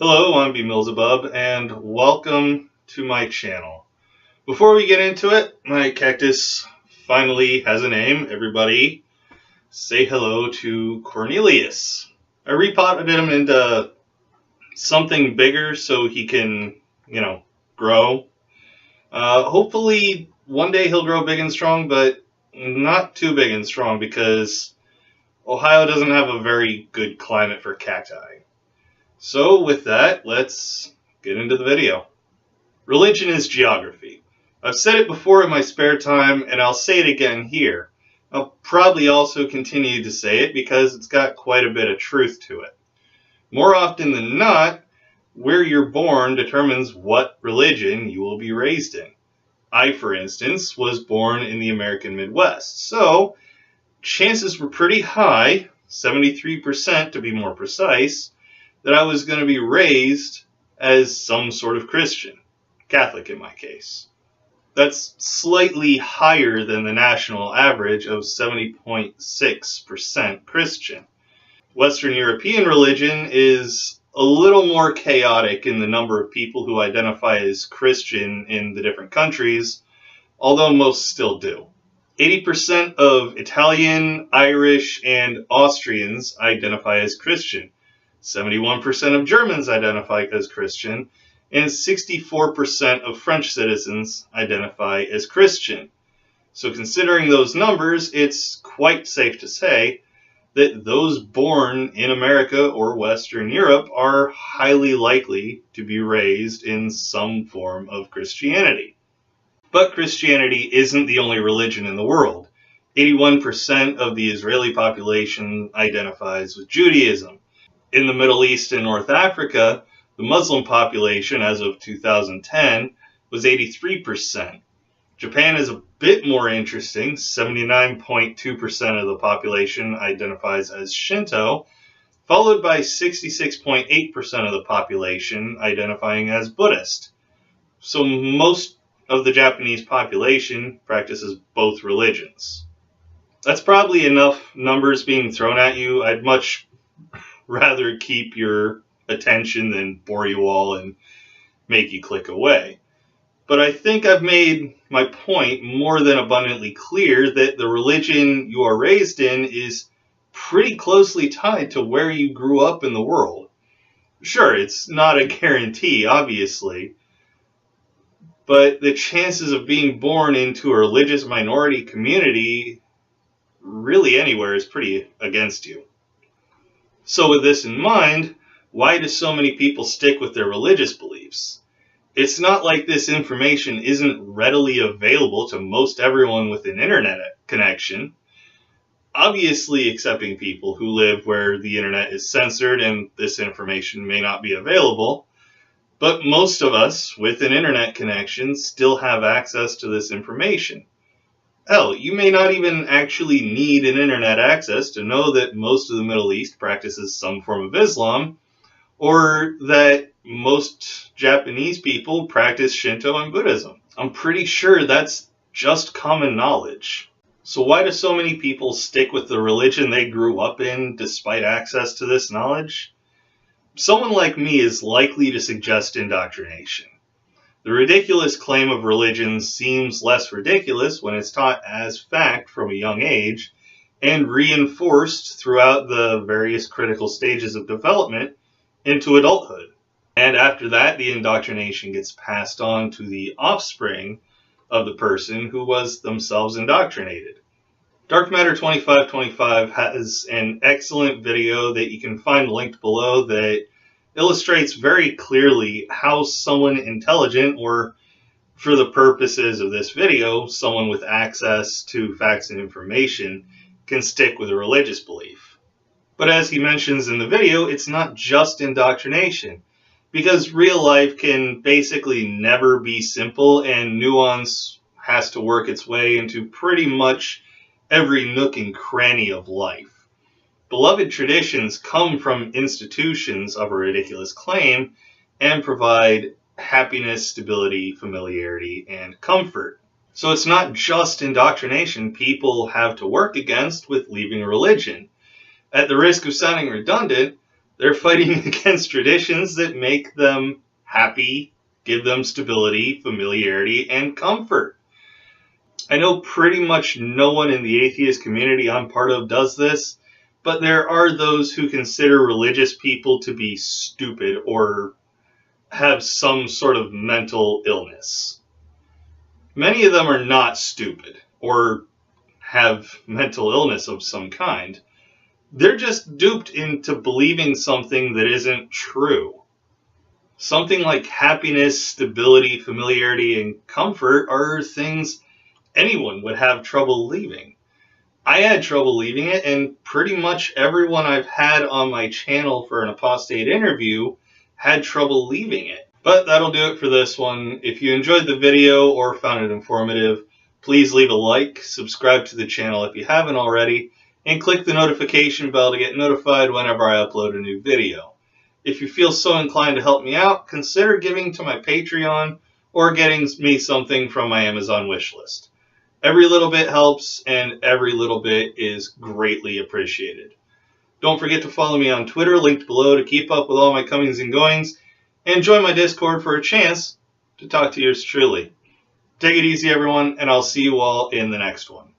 Hello, I'm BMillzebub, and welcome to my channel. Before we get into it, my cactus finally has a name. Everybody say hello to Cornelius. I repotted him into something bigger so he can, grow. Hopefully one day he'll grow big and strong, but not too big and strong because Ohio doesn't have a very good climate for cacti. So with that, let's get into the video. Religion is geography. I've said it before in my spare time, and I'll say it again here. I'll probably also continue to say it because it's got quite a bit of truth to it. More often than not, where you're born determines what religion you will be raised in. I, for instance, was born in the American Midwest, so chances were pretty high, 73% to be more precise, that I was going to be raised as some sort of Christian, Catholic in my case. That's slightly higher than the national average of 70.6% Christian. Western European religion is a little more chaotic in the number of people who identify as Christian in the different countries, although most still do. 80% of Italian, Irish, and Austrians identify as Christian. 71% of Germans identify as Christian, and 64% of French citizens identify as Christian. So considering those numbers, it's quite safe to say that those born in America or Western Europe are highly likely to be raised in some form of Christianity. But Christianity isn't the only religion in the world. 81% of the Israeli population identifies with Judaism. In the Middle East and North Africa, the Muslim population as of 2010 was 83%. Japan is a bit more interesting. 79.2% of the population identifies as Shinto, followed by 66.8% of the population identifying as Buddhist. So most of the Japanese population practices both religions. That's probably enough numbers being thrown at you. I'd much rather keep your attention than bore you all and make you click away. But I think I've made my point more than abundantly clear that the religion you are raised in is pretty closely tied to where you grew up in the world. Sure, it's not a guarantee, obviously, but the chances of being born into a religious minority community really anywhere is pretty against you. So with this in mind, why do so many people stick with their religious beliefs? It's not like this information isn't readily available to most everyone with an internet connection. Obviously, excepting people who live where the internet is censored and this information may not be available, but most of us with an internet connection still have access to this information. Hell, you may not even actually need an internet access to know that most of the Middle East practices some form of Islam, or that most Japanese people practice Shinto and Buddhism. I'm pretty sure that's just common knowledge. So why do so many people stick with the religion they grew up in despite access to this knowledge? Someone like me is likely to suggest indoctrination. The ridiculous claim of religion seems less ridiculous when it's taught as fact from a young age and reinforced throughout the various critical stages of development into adulthood. And after that, the indoctrination gets passed on to the offspring of the person who was themselves indoctrinated. Dark Matter 2525 has an excellent video that you can find linked below that illustrates very clearly how someone intelligent, or for the purposes of this video, someone with access to facts and information, can stick with a religious belief. But as he mentions in the video, it's not just indoctrination, because real life can basically never be simple, and nuance has to work its way into pretty much every nook and cranny of life. Beloved traditions come from institutions of a ridiculous claim and provide happiness, stability, familiarity, and comfort. So it's not just indoctrination people have to work against with leaving a religion. At the risk of sounding redundant, They're fighting against traditions that make them happy, give them stability, familiarity, and comfort. I know pretty much no one in the atheist community I'm part of does this, but there are those who consider religious people to be stupid or have some sort of mental illness. Many of them are not stupid or have mental illness of some kind. They're just duped into believing something that isn't true. Something like happiness, stability, familiarity, and comfort are things anyone would have trouble leaving. I had trouble leaving it, and pretty much everyone I've had on my channel for an apostate interview had trouble leaving it. But that'll do it for this one. If you enjoyed the video or found it informative, please leave a like, subscribe to the channel if you haven't already, and click the notification bell to get notified whenever I upload a new video. If you feel so inclined to help me out, consider giving to my Patreon or getting me something from my Amazon wishlist. Every little bit helps, and every little bit is greatly appreciated. Don't forget to follow me on Twitter, linked below, to keep up with all my comings and goings, and join my Discord for a chance to talk to yours truly. Take it easy, everyone, and I'll see you all in the next one.